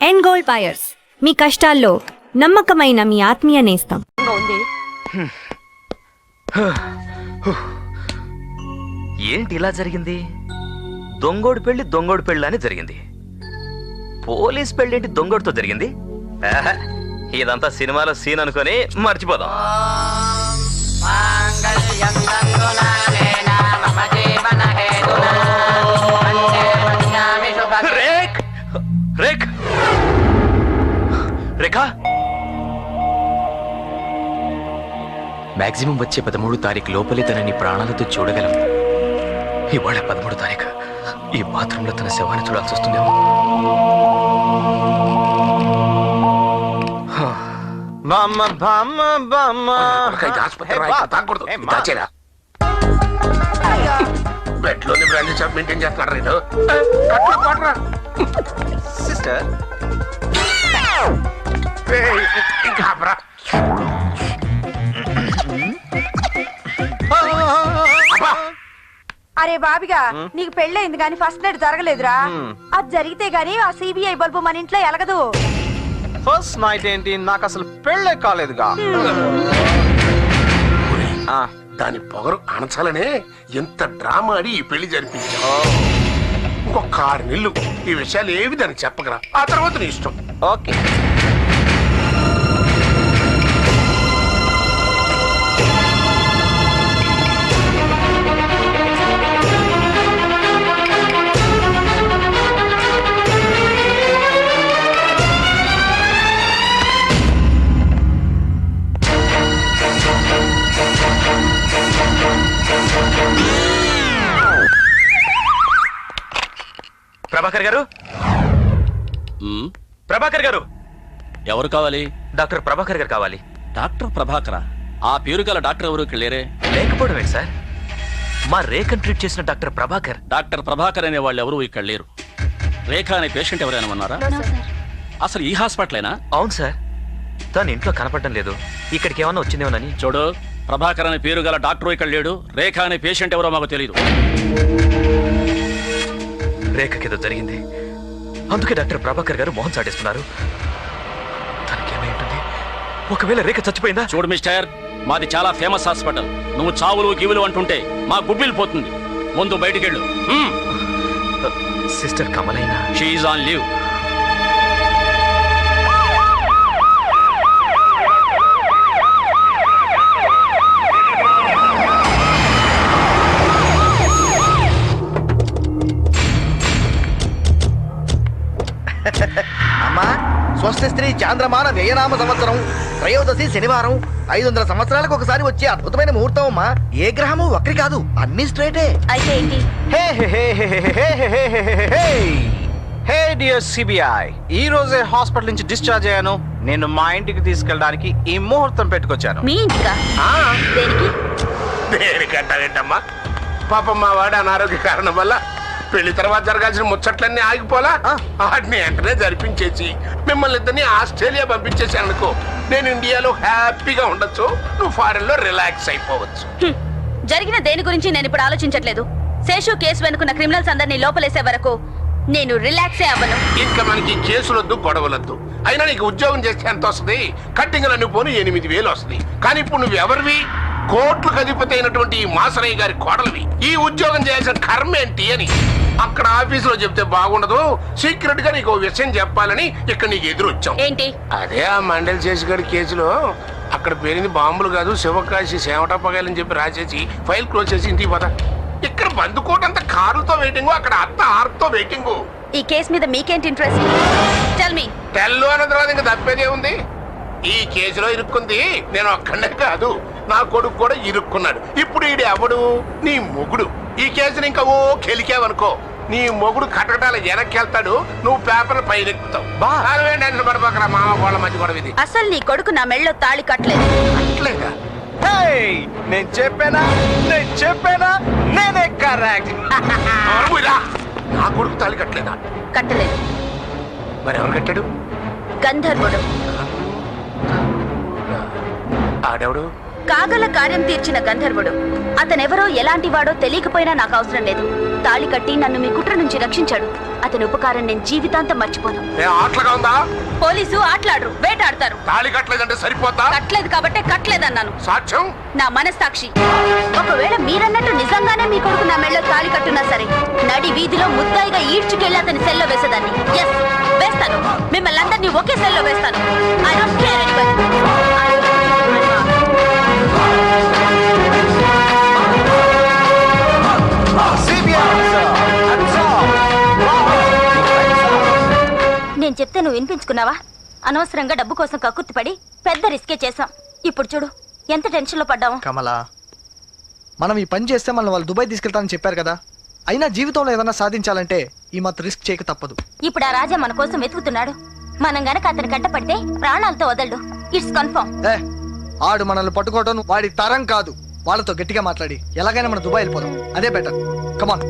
End gold buyers, మీ కష్టాల్లో నమ్మకమైన మీ ఆత్మీయ నేస్తం. ఏంటి ఇలా జరిగింది? దొంగోడు పెళ్లి అని జరిగింది. పోలీస్ పెళ్ళేంటి దొంగోడితో జరిగింది? ఇదంతా సినిమాలో సీన్ అనుకొని మర్చిపోదాం. రేఖ రేఖ మాక్సిమం వచ్చే 13 తారీఖు లోపలే తనని ప్రాణాలతో చూడగలం. ఇవాళ 13 తారీఖు. ఈ బాత్రూంలో తన శవాన్ని చూడాల్సి వస్తుందేమో. బెడ్లోని బ్రాంచ్ షాప్ మెయింటైన్ చేస్తున్నాడు రేటు. సిస్టర్ అరే బాబిగా, నీకు పెళ్ళయింది గాని ఫస్ట్ నైట్ జరగలేదురా. అది జరిగితే గాని ఆ సిబిఐ బల్బు మన ఇంట్లో ఎలగదు. ఫస్ట్ నైట్ ఏంటి? నాకు అసలు పెళ్ళే కాలేదుగా. దాని పొగరు అణచాలనే ఎంత డ్రామా ఆడి ఈ పెళ్లి జరిపించా. ఇంకొక 6 నెలలు ఈ విషయాలు ఏవి దానికి చెప్పగరా, ఆ తర్వాత నీ ఇష్టం. ఓకే. ప్రభాకర్ గారు, ప్రభాకర్ గారు. ఎవరు కావాలి? డాక్టర్ ప్రభాకర్ గారు కావాలి. డాక్టర్ ప్రభాకరా? ఆ పేరు గల డాక్టర్ ఎవరు ఇక్కడ లేరే? లేకపోవడం ఏంటి సార్? మా రేఖను ట్రీట్ చేసిన డాక్టర్ ప్రభాకర్. డాక్టర్ ప్రభాకర్ అనే వాళ్ళు ఎవరు ఇక్కడ లేరు. రేఖ అనే పేషెంట్ ఎవరైనా ఉన్నారా? అసలు ఈ హాస్పిటలేనా? అవును సార్, తను ఇంట్లో కనపడడం లేదు. ఇక్కడికి ఏమన్నా వచ్చిందేమోనని. చూడు, ప్రభాకర్ అనే పేరు గల డాక్టర్ ఇక్కడ లేడు. రేఖ అనే పేషెంట్ ఎవరో మాకు తెలియదు. రేఖకేదో జరిగింది, అందుకే డాక్టర్ ప్రభాకర్ గారు మోహన్ చాటేస్తున్నారు. తనకేమై ఉంటుంది? ఒకవేళ రేఖ చచ్చిపోయిందా? చూడు మిస్టర్, మాది చాలా ఫేమస్ హాస్పిటల్. నువ్వు చావులు గివులు అంటుంటే మా గుడ్విల్ పోతుంది. ముందు బయటికెళ్ళు. సిస్టర్ కమలైనా? She is on leave. అమ్మా, స్వస్తి స్త్రీ చాంద్రమాన వ్యయనామ సంవత్సరం త్రయోదశి శనివారం 500 సంవత్సరాలకు ఒకసారి వచ్చే అద్భుతమైన ముహూర్తం అమ్మా. ఏ గ్రహము వక్రి కాదు, అన్ని స్ట్రైటే. అయితే ఏంటి? హే డియర్ సిబిఐ, ఈ రోజే హాస్పిటల్ నుంచి డిశ్చార్జ్ అయ్యాను. నేను మా ఇంటికి తీసుకెళ్ళడానికి ఈ ముహూర్తం పెట్టుకొచ్చాను. మీ ఇంటికా? దేనికి? దేనికంటావేంటమ్మా? పాపం మా వాడు అనారోగ్య కారణం వల్ల పెళ్లి తర్వాత జరగాల్సిన ముచ్చట్లన్నీ ఆగిపోలా. వాటిని వెంటనే జరిపించేసి మిమ్మల్ని ఇద్దరిని ఆస్ట్రేలియా పంపించేసానుకో, నేను ఇండియాలో హ్యాపీగా ఉండొచ్చు, నువ్వు ఫారెన్ లో రిలాక్స్ అయిపోవచ్చు. జరిగిన దేని గురించి నేను ఇప్పుడు ఆలోచించట్లేదు. శేషు కేసు వెనుకున్న క్రిమినల్స్ అందరినీ లోపలేసే వరకు నేను రిలాక్సే అవ్వను. ఇంకా మనకి కేసులొద్దు, గొడవలొద్దు. అయినా నీకు ఉద్యోగం చేస్తే ఎంత వస్తుంది? కట్టింగ్ నన్ను పోను 8,000 వస్తుంది. కానీ ఇప్పుడు నువ్వు ఎవరివి? కోట్లు అధిపతి అయినటువంటి ఈ మాసరయ్య గారి కోడలివి. ఈ ఉద్యోగం చేయాల్సిన కర్మ ఏంటి అని అక్కడ ఆఫీసులో చెప్తే బాగుండదు. సీక్రెట్ గా నీకు విషయం చెప్పాలని ఇక్కడ నీకు ఎదురు వచ్చాం. ఏంటి? అదే ఆ మండల్ శేషగారి కేసులో అక్కడ పేరింది బాంబులు కాదు, శివకాశి సేవటపగాయలని చెప్పి రాసేసి ఫైల్ క్లోజ్ చేసి ఇంటికి పద. ఇక్కడ బందుకోటంతా కారుతో వెయిటింగ్, అక్కడ అత్త ఆర్తో వెయిటింగ్. ఈ కేసు మీద మీకేంటి ఇంట్రెస్ట్? Tell me. తెల్లు అన్న తర్వాత ఇంకా తప్పేదే ఉంది. ఈ కేసులో ఇరుక్కుంది నేను ఒక్కడే కాదు, నా కొడుకు కూడా ఇరుక్కున్నాడు. ఇప్పుడు ఈడు ఎవడు? నీ మొగుడు. ఈ కేసుని ఇంకా ఓ కెలికావనుకో, నీ మొగుడు కటకటాల వెనక్కి వెళ్తాడు, నువ్వు పేపర్లు పైన ఎక్కుతావు. టెన్షన్ పడిపోకరా, మామ వాళ్ళ మధ్య కూడా ఇది. అసలు నీ కొడుకు నా మెళ్ళో తాళి కట్టలేదు. అట్లేదా? నేను చెప్పానా నేనే కరెక్ట్. నా కొడుకు తాళి కట్టలేదా? కట్టలేదు. మరి ఎవరు కట్టాడు? గంధర్వుడు. ఆడెవడు? కాగల కార్యం తీర్చిన గంధర్వుడు. అతనెవరో ఎలాంటి వాడో తెలియకపోయినా నాకు అవసరం లేదు. తాళి కట్టి నన్ను మీ కుట్ర నుంచి రక్షించాడు. అతని ఉపకారం నేను జీవితాంతం మర్చిపోను. ఆటలుగా ఉందా? పోలీసు ఆటలాడరు, వేటాడతారు. తాళి కట్టలేదంటే సరిపోతా? కట్టలేదు కాబట్టి కట్టలేదన్నాను. సాక్ష్యం నా మనస్సాక్షి. ఒకవేళ మీరన్నట్టు నిజంగానే మీ కొడుకు నా మెళ్ళో తాళి కట్టున్నా సరే, నడి వీధిలో ముద్దాయిగా ఈడ్చుకెళ్లి అతని సెల్లో వేసేదాన్ని. ఎస్, వేస్తాను. మిమ్మల్ని అందరినీ ఒకే సెల్లో వేస్తాను. I don't care anybody. నేను చెప్తే నువ్వు వినిపించుకున్నావా? అనవసరంగా డబ్బు కోసం కక్కుర్తిపడి పెద్ద రిస్కే చేశాం. ఇప్పుడు చూడు ఎంత టెన్షన్ లో పడ్డాము. కమలా, మనం ఈ పని చేస్తే మనం వాళ్ళు దుబాయ్ తీసుకెళ్తానని చెప్పారు కదా. అయినా జీవితంలో ఏదైనా సాధించాలంటే ఈ మాత్రం రిస్క్ చేయక తప్పదు. ఇప్పుడు ఆ రాజా మన కోసం వెతుకుతున్నాడు. మనం గనక అతని కట్టపడితే ప్రాణాలతో వదలడు. It's confirm. ఆడు మనల్ని పట్టుకోవడం వాడి తరం కాదు. వాళ్ళతో గట్టిగా మాట్లాడి ఎలాగైనా మనం దుబాయ్ వెళ్ళిపోదాం. అదే బెటర్. కమాన్.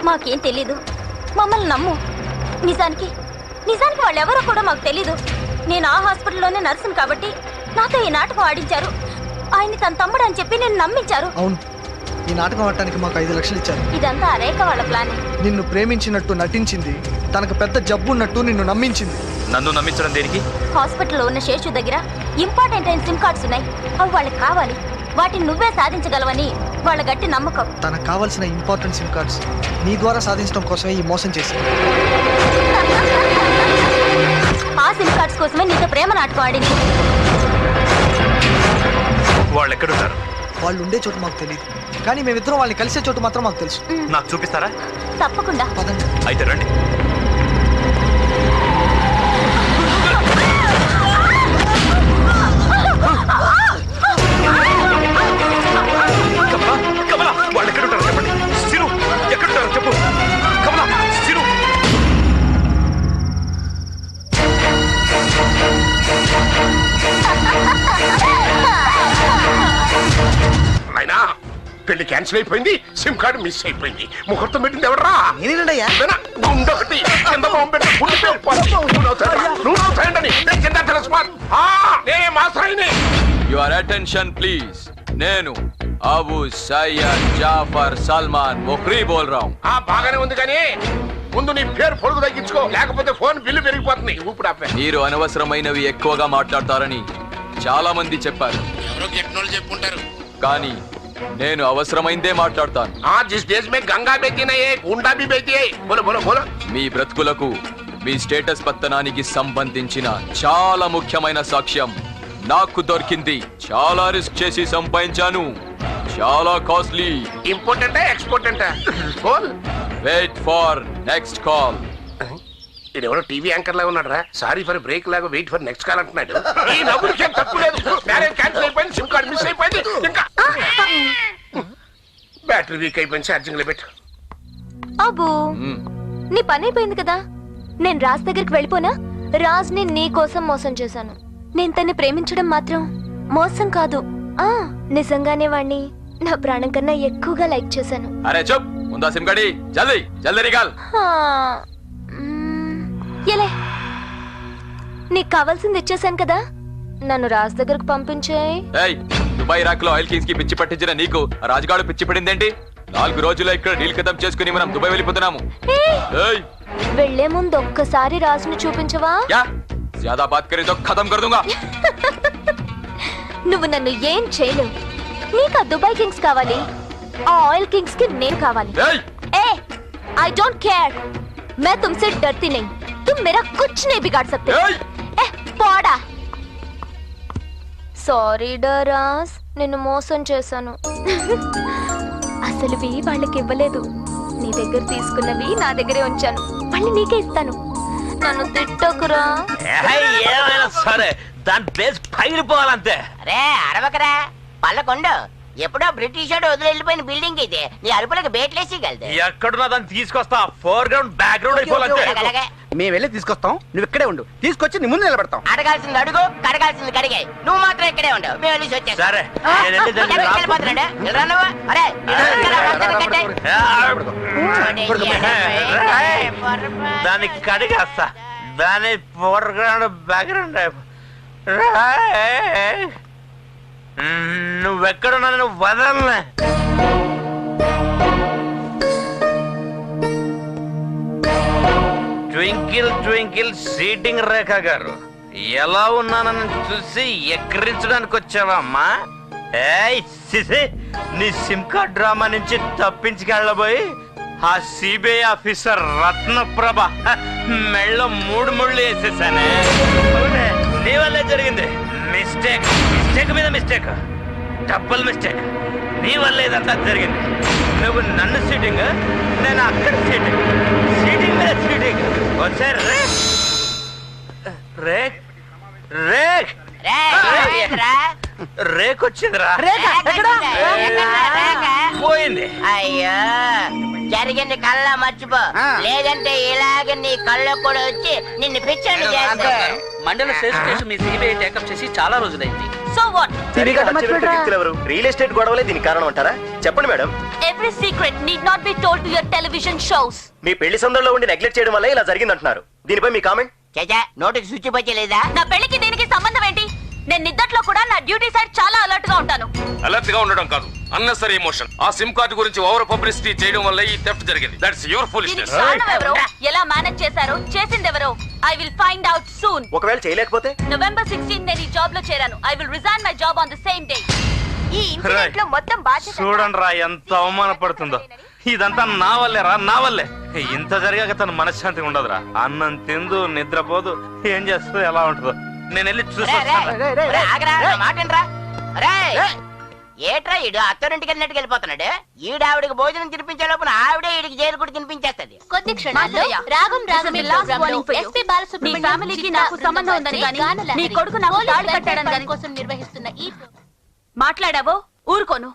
మాకేం తెలీదు, మమ్మల్ని నమ్ము. నిజానికి వాళ్ళెవరో కూడా మాకు తెలీదు. నేను ఆ హాస్పిటల్లోనే నర్సును కాబట్టి నాతో ఈ నాటకం ఆడించారు. ఆయన్ని తన తమ్ముడు అని చెప్పి నేను నమ్మించారు. అవును, ఈ నాటకం ఆడటానికి మాకు 5 లక్షలు ఇచ్చారు. ఇదంతా ఆ రేఖ వాళ్ళ ప్లాన్. నిన్ను ప్రేమించినట్టు నటించింది, తనకు పెద్ద జబ్బు ఉన్నట్టు నిన్ను నమ్మించింది. నన్ను నమ్మించడం దేనికి? హాస్పిటల్లో ఉన్న శేషు దగ్గర ఇంపార్టెంట్ అయిన సిమ్ కార్డ్స్ ఉన్నాయి. అవి వాళ్ళకి కావాలి. వాటిని నువ్వే సాధించగలవని వాళ్ళ గట్టి నమ్మకం. తనకు కావాల్సిన ఇంపార్టెంట్ సిమ్ కార్డ్స్ నీ ద్వారా సాధించడం కోసమే ఈ మోసం చేసింది. ఆ సిమ్ కార్డ్స్ కోసమే నీతో ప్రేమ నాటకం ఆడింది. వాళ్ళు ఎక్కడున్నారు? వాళ్ళు ఉండే చోటు మాకు తెలియదు, కానీ మేమిద్దరం వాళ్ళని కలిసే చోటు మాత్రం మాకు తెలుసు. నాకు చూపిస్తారా? తప్పకుండా. పదండి. అయితే రండి. కమలా, వాళ్ళు ఎక్కడుంటారో చెప్పండి. సిరు ఎక్కడుంటారో చెప్పు. కమలా, సిరు. అయినా పెళ్లి క్యాన్సిల్ అయిపోయింది, సిమ్ కార్డు మిస్ అయిపోయింది. ముహూర్తం పెట్టింది ఎవడరా? నేనేనయ్యా. గుండొకటి కింద బాంబు పెట్టి గుండె పేలిపోతుంది. నువ్వు నవ్వుతాయండి. నేను కింద తెలుసు. నేనే మాసరాయిని. Your attention please. నేను అబు సయ్యద్ జాఫర్ సల్మాన్ ముఖ్రీ బోల్ రా హూం. బాగానే ఉంది కానీ ముందు నీ పేరు పొడుగు తగ్గించుకో, లేకపోతే ఫోన్ బిల్లు పెరిగిపోతుంది. ఊపిడి ఆపే. మీరు అనవసరమైనవి ఎక్కువగా మాట్లాడతారని చాలా మంది చెప్పారు. ఎవరో చెప్పినోళ్ళు చెప్పుకుంటారు, కానీ నేను అవసరమైందే మాట్లాడతాను. जिस देश में गंगा बहती नहीं है, गुंडा भी बहती है. बोलो बोलो बोलो. మీ బ్రతుకులకు మీ స్టేటస్ పత్తనానికి సంబంధించిన చాలా ముఖ్యమైన సాక్ష్యం నాకు దొరికింది. చాలా రిస్క్ చేసి సంపాదించాను. చాలా కాస్ట్లీ. Important exportant. బోల్. Wait for next call. ఇది ఎవరో టీవీ యాంకర్ లాగా ఉన్నాడు రా. సారీ ఫర్ బ్రేక్ లాగా వెయిట్ ఫర్ నెక్స్ట్ కాల్ అంటున్నాడు. ఈ నవ్వులకి ఏం తప్పు లేదు. మ్యారేజ్ క్యాన్సిల్ అయిపోయింది, సిమ్ కార్డ్ మిస్ అయిపోయింది. ఇంకా బ్యాటరీ వీక్ అయిపోయింది, ఛార్జింగ్ లో పెట్టు. అబ్బో, నీ పని అయిపోయింది కదా. నేను రాజ్ దగ్గరికి వెళ్ళిపోనా? రాజ్ ని నీ కోసం మోసం చేశాను. నేను తన్ని ప్రేమించడం మాత్రం మోసం కాదు. నిజంగానే వాణ్ణి నా ప్రాణం కన్నా ఎక్కువగా లైక్ చేశాను. అరే చూప్, ముందా సిమ్ గడి. జల్దీ జల్దీ నికాల్. ఎలే, నీకు కావాల్సింది ఇచ్చేసాను కదా, నన్ను రాజ్ దగ్గరకు పంపించేయ్. ఏయ్, దుబాయ్ ఇరాక్ లో ఆయిల్ కింగ్స్ కి పిచ్చి పట్టించిన నీకు రాజుగాడు పిచ్చి పడిందేంటి? 4 రోజుల్లో ఇక్కడ డీల్ ఖతం చేసుకుని మనం దుబాయ్ వెళ్ళిపోతున్నాము. ఏయ్, వెళ్లే ముందు ఒక్కసారి రాజుని చూపించవా? యా జ్యాదా బాత్ కరే తో ఖతం కర్ దూంగా. నువ్వు నన్ను ఏం చేయలేవు. నీకు ఆ దుబాయ్ కింగ్స్ కావాలి, ఆ ఆయిల్ కింగ్స్ కి నేను కావాలి. ఏయ్, ए, I don't care. मैं तुमसे डरती नहीं. तुम मेरा कुछ नहीं बिगाड़ सकते. ए, పోడా. సారీ డరాస్, నిన్ను మోసం చేశాను. అసలువి వాళ్ళకి ఇవ్వలేదు. నీ దగ్గర తీసుకున్నవి నా దగ్గరే ఉంచాను. మళ్ళీ నీకే ఇస్తాను. నన్ను తిట్టకురా. ఏమైనా సరే దాని ప్లేస్ పగిలిపోవాలంతే. అరే అరవకరా, పల్లకొండు. ఎప్పుడో బ్రిటిష్ వాడు వదిలి వెళ్ళిపోయిన బిల్డింగ్ ఇది. నీ అరుపులకు బేట్లేసి గలదు. ఎక్కడున్నా దాన్ని తీసుకొస్తా. ఫోర్గ్రౌండ్ బ్యాక్గ్రౌండ్ అయిపోవాలంతే. అలాగే మేము వెళ్ళి తీసుకొస్తాం, నువ్వు ఇక్కడే ఉండు. తీసుకొచ్చి నీ ముందు నిలబెడతాం. అడగాల్సింది అడుగు, కడగాల్సింది కడిగాయి. నువ్వు మాత్రం ఇక్కడే ఉండు. మేము వెళ్ళి వచ్చేస్తాం. సరే, నేను వెళ్ళి దాన్ని వెళ్ళిపోతున్నాడు. వెళ్ళరా నువ్వు? అరే, ఆ, దాన్ని కడిగేస్తా దాని ఫోర్గ్రౌండ్ బ్యాక్గ్రౌండ్ నువ్వెక్కడున్నా నేను వదలనే. ట్వింకిల్ ట్వింకిల్ సీటింగ్ రేఖ గారు ఎలా ఉన్నానని చూసి ఎక్కిరించడానికి వచ్చావా అమ్మా? ఏయ్ సిసి, నీ సిమ్ కార్డ్ డ్రామా నుంచి తప్పించుకెళ్ళబోయి ఆ సిబిఐ ఆఫీసర్ రత్నప్రభ మెళ్ళ 3 ముళ్ళు వేసేసానే. నీ వల్లే జరిగింది. మిస్టేక్ మిస్టేక్ మీద మిస్టేక్, డబుల్ మిస్టేక్. నీ వల్ల ఇదంతా జరిగింది. నువ్వు నన్ను సీటింగ్, నేను అక్కడ సీటింగ్, సీటింగ్ మీద సీటింగ్. వచ్చే రేక్ రేక్ రేక్ రేక్ వచ్చిందిరా. పోయింది. అయ్యో, జరిగింది కళ్ళ మర్చిపో, లేదంటే ఇలాగ నీ కళ్ళు కూడా వచ్చి నిన్ను పిచ్చండి చేస్తారు. మండల స్టేషన్ మీ సిబిఐ టేకప్ చేసి చాలా రోజులైంది. So what? రియల్ ఎస్టేట్ గొడవలే దీనికి కారణం అంటారా? చెప్పండి madam. Every secret need not be told to your television shows. మీ పెళ్లి సందర్భంలో ఉండి నెగ్లెక్ట్ చేయడం వల్ల ఇలా జరిగిందంటున్నారు. దీనిపై మీ కామెంట్? చచ్చా, నోటికి స్విచ్ పచ్చలేదా? నా పెళ్లికి దీనికి సంబంధం ఏంటి? నేను నిద్దట్లో కూడా నా డ్యూటీ సైడ్ చాలా అలర్ట్ గా ఉంటాను. అలర్ట్ గా ఉండడం కాదు, అన్నెసరీ ఎమోషన్. ఆ సిమ్ కార్డు గురించి ఓవర్ పబ్లిసిటీ చేయడం వల్ల ఈ థెఫ్ట్ జరిగింది. That's your foolishness. కారణం ఎవరో, ఎలా మేనేజ్ చేశారో, చేసింది ఎవరో, I will find out soon. ఒకవేళ చేయలేకపోతే? November 16 నేను ఈ జాబ్ లో చేరాను. I will resign my job on the same day. ఈ ఇన్సిడెంట్ లో మొత్తం బాధ్యత చూడండి రా ఎంత అవమానపడుతుందో. ఇదంతా నా వల్లే రా, నా వల్లే. ఇంత జరిగాక తన మనశ్శాంతి ఉండదురా. అన్నం తిందు, నిద్రపోదు, ఏం చేస్తుందో ఎలా ఉంటుందో. నేను వెళ్ళి చూసి ఏట్రా ఈడు అత్తరింటికి వెళ్ళినట్టు వెళ్ళిపోతున్నాడు. ఈడు ఆవిడకి భోజనం తినిపించే లోపల ఆవిడే ఈడికి జైలు కూడా తినిపించేస్తుంది. కొద్ది క్షణాల్లో రాగం ఎస్పీ బాలసుబ్రహ్మణ్యం ఫ్యామిలీకి నాకు సంబంధం ఉందని గాని మీ కొడుకు నాకు తాళి కట్టాడని గాని కోసం నిర్వహిస్తున్న ఈ మాట్లాడావో ఊరుకోను.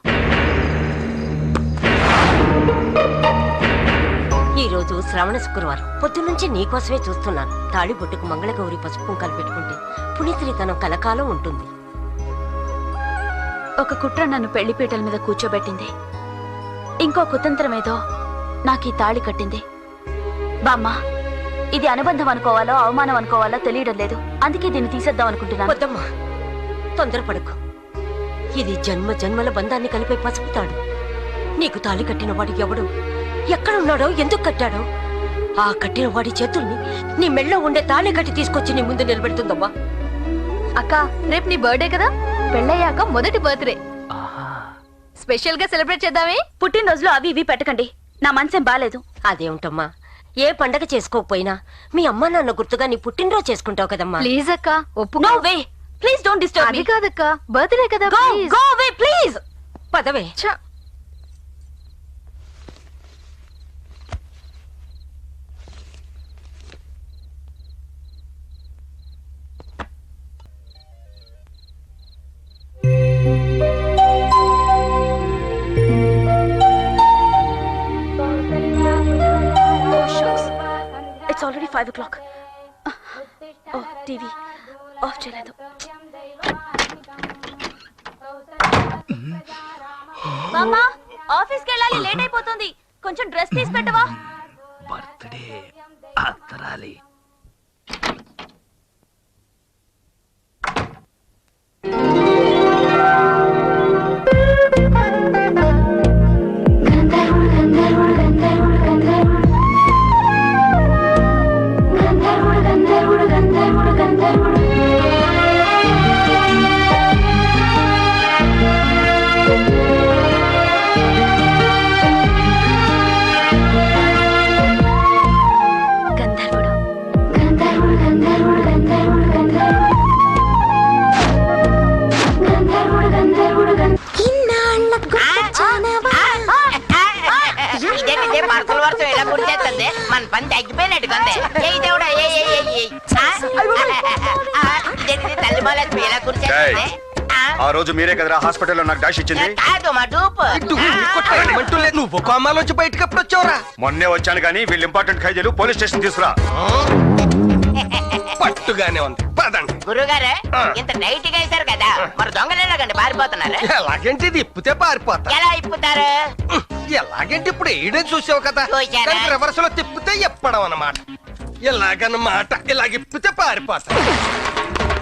ఈ రోజు శ్రావణ శుక్రవారం పొద్దున్నుంచి నీకోసమే చూస్తున్నాను. తాళిబొట్టుకు మంగళగౌరి పసుపు కుంకాలు పెట్టుకుంటే పునీశ్రీతనం కలకాలం ఉంటుంది. ఒక కుట్ర నన్ను పెళ్లిపీటల మీద కూర్చోబెట్టింది. ఇంకో కుతంత్రం ఏదో నాకు ఈ తాళి కట్టింది. బామ్మ, ఇది అనుబంధం అనుకోవాలో అవమానం అనుకోవాలో తెలియడం లేదు. అందుకే దీన్ని తీసేద్దాం అనుకుంటున్నాను. వద్దమ్మా, తొందరపడకు. ఇది జన్మ జన్మల బంధాన్ని కలిపే పసుపు తాడు. నీకు తాళి కట్టిన వాడు ఎవడు, ఎక్కడున్నాడో, ఎందుకు కట్టాడో, ఆ కట్టిన వాడి చేతుల్ని నీ మెళ్ళో ఉండే తాళి కట్టి తీసుకొచ్చి నీ ముందు నిలబెడుతుందమ్మా. అక్క, రేపు నీ బర్త్డే కదా, పెళ్ళయ్యాక మొదటి బర్త్డే. స్పెషల్ గా సెలబ్రేట్ చేద్దామే. పుట్టినరోజులు అవి ఇవి పెట్టకండి, నా మనసేం బాలేదు. అదేమిటమ్మా, ఏ పండగ చేసుకోకపోయినా మీ అమ్మా నాన్న గుర్తుగా నీ పుట్టినరోజు చేసుకుంటావు కదమ్మా. ప్లీజ్ అక్క, ఒప్పుకో. No way, please don't disturb me. అది కాదక్క, బర్త్డే కదా. Go away please. పదవే. It's already 5 o'clock. Oh, TV off చేయలేదు. మామా, ఆఫీస్కి వెళ్ళాలి, లేట్ అయిపోతుంది. కొంచెం డ్రెస్ తీసి పెట్టవా? బర్త్డే అత్తరాలి. పర్సల వర్షం ఇలా కుడిచేస్తుంది, మన పని తగ్గిపోయినట్టు కొంది. తల్లి ఇలా కుడిచేస్తుంది. ఆ రోజు మీరే కదరా హాస్పిటల్లో నాకు డాష్ ఇచ్చింది? కాదు, మా డూపు. నువ్వు కోమాలోంచి బయటకి ఎప్పుడు వచ్చావురా? మొన్నే వచ్చాను కానీ వీళ్ళు ఇంపార్టెంట్ ఖైదీలు పోలీస్ స్టేషన్ తీసుకురా. పట్టుగానే ఉంది, పదండి. గురుగారు, ఇంత టైట్ గా వేశారు కదా, మరి దొంగలు ఎలాగండి పారిపోతున్నారు? ఎలాగేంటి, ఇప్పితే పారిపోతా. ఎలా ఇప్పుతారు? ఎలాగంటే ఇప్పుడు ఏడని చూసావు కదా, చూశానా? రివర్స్ లో తిప్పితే ఎప్పడం అన్నమాట. ఇలాగన్నమాట, ఇలాగిప్పితే పారిపోతా.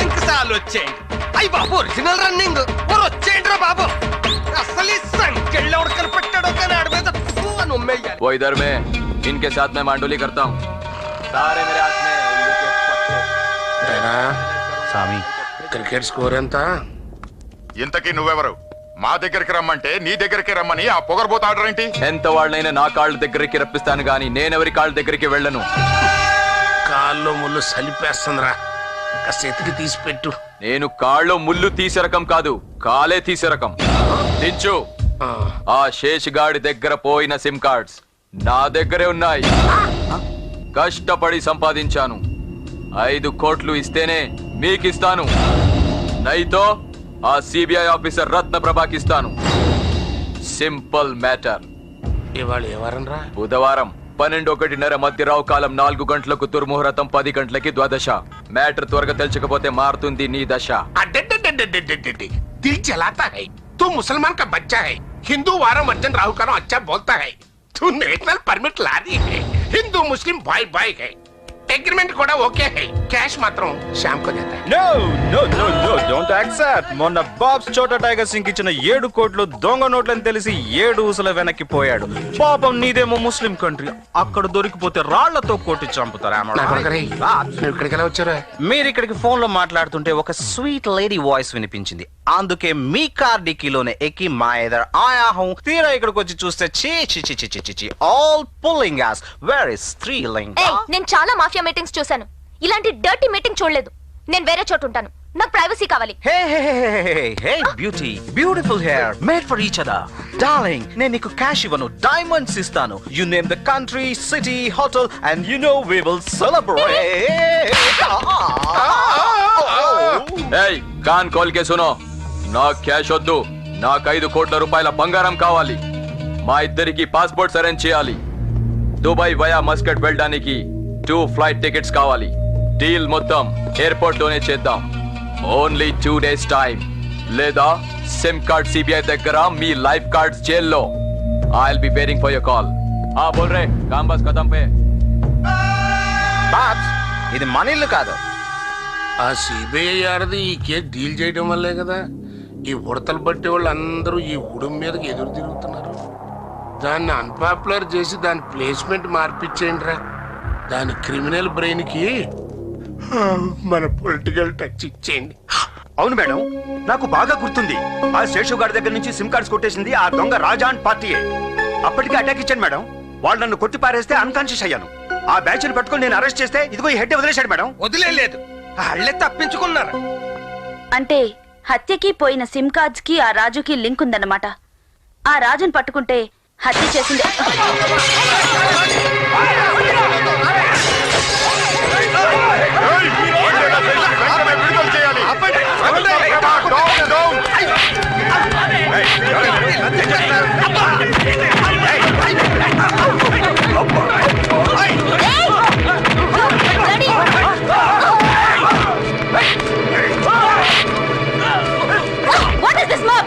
ఇంకసార్లు వచ్చేయండి. అయ్యి బాబు, ఒరిజినల్ రన్నింగ్ వచ్చేయండి రా బాబు. అసలు ఈ సంఖ్యలో కనిపెట్టాడు కానీ ఆడి మీద అని ఉమ్మేయాలి. वो इधर में इनके साथ मैं मांडोली करता हूँ. सारे मेरे हाथ में उल्लू के पत्ते. స్వామి క్రికెట్ స్కోర్ ఎంత? ఇంతకీ నువ్వెవరు? మా దగ్గరికి రమ్మంటే నీ దగ్గరికి రమ్మని ఆ పొగరబోత ఆర్డర్ ఏంటి? ఎంత వాళ్ళైనా నా కాళ్ళ దగ్గరికి రప్పిస్తాను గాని నేనెవరి కాళ్ళ దగ్గరికి వెళ్ళను. కాల్లో ముళ్ళు సలిపేస్తుందిరా, కాస్త ఎతికి తీసి పెట్టు. నేను కాళ్ళు ముళ్ళు తీసే రకం కాదు, కాలే తీసే రకం. దించు. ఆ శేష్ గాడి దగ్గర పోయిన సిమ్ కార్డ్స్ నా దగ్గరే ఉన్నాయి. కష్టపడి సంపాదించాను. 5 కోట్లు ఇస్తేనే మీకిస్తాను, నైతో ఆ సిబిఐ ఆఫీసర్ రత్న ప్రభాకిస్తాను. Simple matter. ఇవాళ ఎవరనరా? బుధవారం 12:01 మధ్య రావు కాలం 4 గంటలకు దుర్ముహూర్తం, 10 గంటలకి ద్వాదశ. మ్యాటర్ త్వరగా తెలుసుకోపోతే మారుతుంది నీ దశ. दिल जलाता है, तू मुसलमान का बच्चा है. हिंदू वारम अर्जन राहु कालम अच्छा बोलता है. तू नेशनल परमिट ला दी है. हिंदू मुस्लिम भाई भाई है. एग्रीमेंट కూడా ఓకే है. कैश మాత్రం శ్యామ్ को देता है. No, don't accept. మొన్న బాబ్స్ చోటా టైగర్ సింగ్ ఇచ్చిన 7 కోట్లు దొంగ నోట్లని తెలిసి 7 ఊసల వెనక్కి పోయాడు. పాపం నీదేమో ముస్లిం కంట్రీ, అక్కడ దొరికిపోతే రాళ్లతో కొట్టి చంపుతారు. నువ్వు ఇక్కడికి ఎలా వచ్చారా? మీరు ఇక్కడికి ఫోన్ లో మాట్లాడుతుంటే ఒక స్వీట్ లేడీ వాయిస్ వినిపించింది. అందుకే మీ కార్ డిక్కీలోనే ఎక్కి మా ఎదర్ ఆయా హూ. తీరా ఇక్కడికి వచ్చి చూస్తే చీ all pulling as very thrilling. నేను చాలా మాఫియా మీటింగ్స్ చూశాను, ఇలాంటి డర్టీ మీటింగ్ చూడలేదు. నేను వేరే చోటు ఉంటాను, నాకు ప్రైవసీ కావాలి. Hey beauty, beautiful hair made for each other. Darling, నేను నీకు క్యాష్ ఇవ్వను, డైమండ్స్ ఇస్తాను. You name the country, city, hotel and you know we will celebrate. ఏయ్, కాన్ కోల్ కే సునో. నా క్యాష్ వద్దు, నాకు 5 కోట్ల రూపాయల బంగారం కావాలి. మా ఇద్దరికి పాస్పోర్ట్స్ అరేంజ్ చేయాలి. దుబాయ్ వయా మస్కట్ వెళ్ళడానికి 2 ఫ్లైట్ టికెట్స్ కావాలి. డీల్ మొత్తం ఎయిర్పోర్ట్ లోనే చేద్దాం. ఓన్లీ 2 days టైం, లేదా సిమ్ కార్డ్ సిబిఐ దగ్గర, మీ లైఫ్ కార్డ్స్ జైల్లో. I will be waiting for your call. ఆ బోల్ రే, కామ్ బస్ ఖతం పే. బాబ్స్, ఇది మన ఇల్లు కాదు. ఆ సిబిఐ ఆడది ఈ కేసు డీల్ చేయడం వల్లే కదా ఈ ఉడతలు బట్టే వాళ్ళు అందరూ ఈ ఉడుం మీదకి ఎదురు తిరుగుతున్నారు. దాన్ని అన్పాపులర్ చేసి దాని ప్లేస్మెంట్ మార్పిచ్చేయండి రా. దాని క్రిమినల్ బ్రెయిన్ కి మన పొలిటికల్ టచ్ ఇచ్చేయండి. అవును మేడం, నాకు బాగా గుర్తుంది. ఆ శేషు గారి దగ్గర నుంచి సిమ్ కార్డ్స్ కొట్టేసింది ఆ దొంగ రాజాన్ పార్టీయే. అప్పటికే అటాక్ ఇచ్చాను మేడం. వాళ్ళు నన్ను కొట్టి పారేస్తే అన్కాన్షియస్ అయ్యాను. ఆ బ్యాచ్ ని పట్టుకొని నేను అరెస్ట్ చేస్తే ఇదిగో ఈ హెడ్ వదిలేశాడు మేడం. వదిలేదు, వాళ్ళే తప్పించుకున్నారు. అంటే హత్యకి పోయిన సిమ్ కార్డ్స్ కి ఆ రాజుకి లింక్ ఉందన్నమాట. ఆ రాజుని పట్టుకుంటే హత్య చేసింది.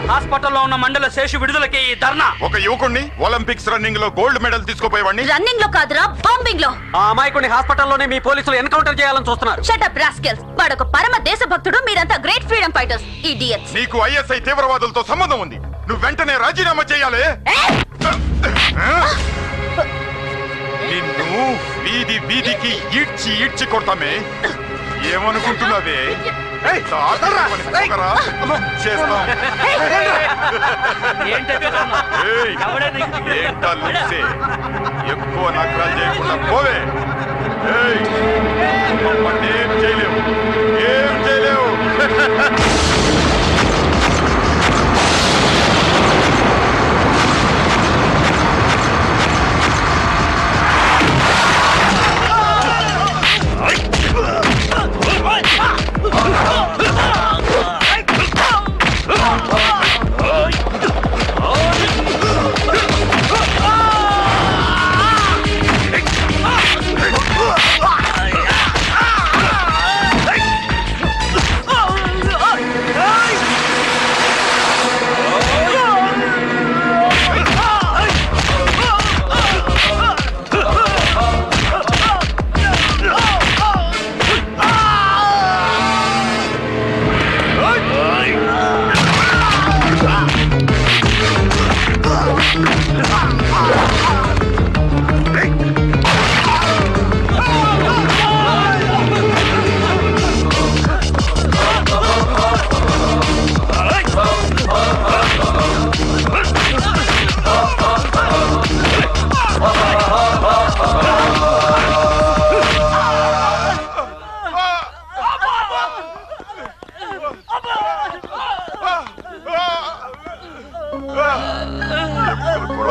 హాస్పిటల్లో ఉన్న మండల శేషు విడుదలకి ధర్నా. ఒక యువకుడిని ఒలింపిక్స్ రన్నింగ్ లో గోల్డ్ మెడల్ తీసుకుపోయేవాడిని రన్నింగ్ లో కాదురా, బాంబింగ్ లో. ఆ అమాయకుడిని హాస్పిటల్లోనే మీ పోలీసులు ఎన్కౌంటర్ చేయాలని చూస్తున్నారు. Shut up rascals. వాడొక పరమ దేశభక్తుడు, మీరంతా గ్రేట్ ఫ్రీడమ్ ఫైటర్స్. ఇడియట్స్. నీకు ఐఎస్ఐ తీవ్రవాదులతో సంబంధం ఉంది. నువ్వు వెంటనే రాజీనామా చేయాలి. నిన్ను వీధి వీధికి ఈడ్చి కొడతామే. ఏమనుకుంటున్నావే? ఎక్కువ నకరాలు చేయకుండా పోవే. ఏం చేయలేవు, ఏం చేయలేవు.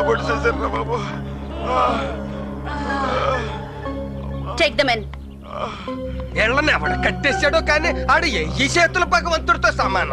పొడిచేశారు బాబు. Take them in. ఎళ్ళని ఎవడ కట్టేశాడో కానీ ఆడు ఈ చేతుల భగవంతుడితో సమానం.